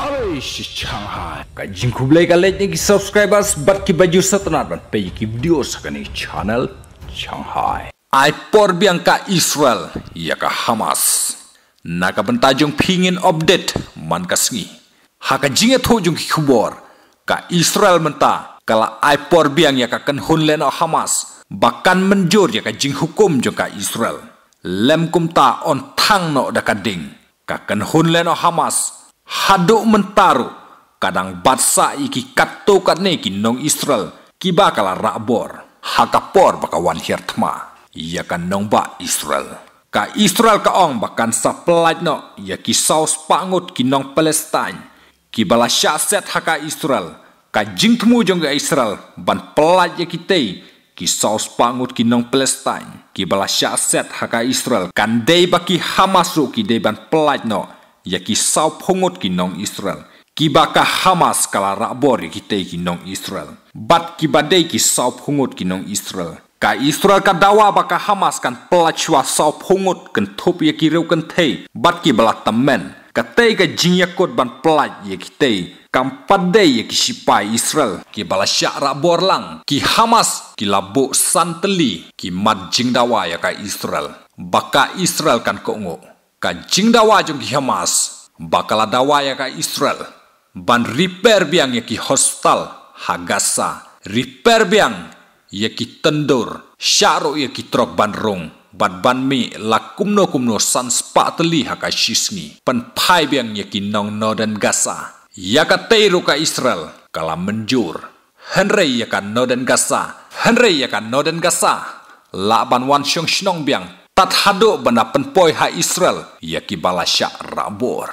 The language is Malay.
Shanghai ka jingku blai ka like ni subscribers bat ki baju satnat ban pe ki video sakani channel Shanghai ai por biang ka Israel ya ka Hamas na ka bentajung pingin update man ka sngi ha ka jinge tho jung ki khubor ka Israel menta kala ai por biang ya ka kan hun len Hamas bahkan menjur ya ka jing hukum jung ka Israel lem kumta on thang no da ka ding ka kan hun len Hamas haduk mentaru kadang batsa iki katto katne ki nong Israel ki bakala rabor hakapor baka wan hirtma ya kan nong ba Israel ka Israel ka ong bakan saplaj no ya ki saus pangut ki nong Palestine ki bala syaset haka Israel ka jingtmu jong Israel ban pelaj ya kitei ki saus pangut ki nong Palestine ki bala syaset haka Israel kan dei baki Hamasu ki dei ban pelaj no ya ki sau pungut ki nong Israel ki baka Hamas kala rabor ya kitei ki nong Israel bat ki badai ki sau pungut ki nong Israel ka Israel ka dawa baka Hamas kan pelacua sau pungut kan thup ya ki reu kan thei bat ki bala tamen ka tei ka jingyakot ban pelaj ya kitei kam padai ya ki sipai Israel ki bala syak rabor lang ki Hamas ki labu santeli ki mat jing dawa ya ka Israel baka Israel kan kongo ka jing dawa jong ki Hamas bakala dawa ya ka Israel ban repair biang ya ki hostal Hagasa repair biang ya ki tendur syaro ya ki trok ban rong bat ban mi la kumno san spa teli ha ka shisni pan pai biang ya ki nong northern Gaza ya ka teiru ka Israel kala menjur henrei ya ka northern Gaza henrei ya ka northern Gaza la ban wan syong shnong biang tat hado bana penpoi ha Israel ya ki balasya rabor